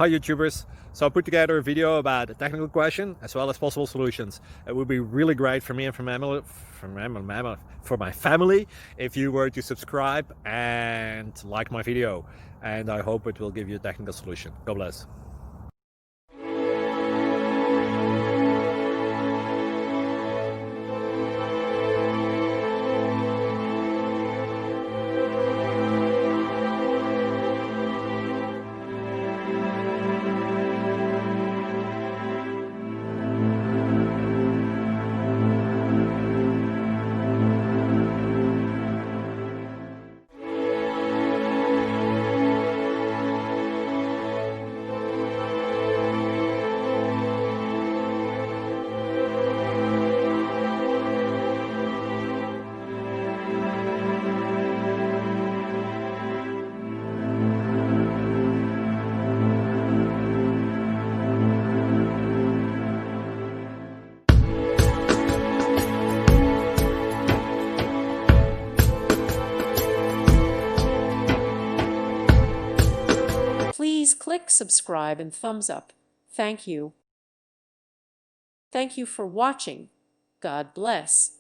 Hi YouTubers. So I put together a video about a technical question as well as possible solutions. It would be really great for me and for my family if you were to subscribe and like my video. And I hope it will give you a technical solution. God bless. Please click subscribe and thumbs up. Thank you. Thank you for watching. God bless.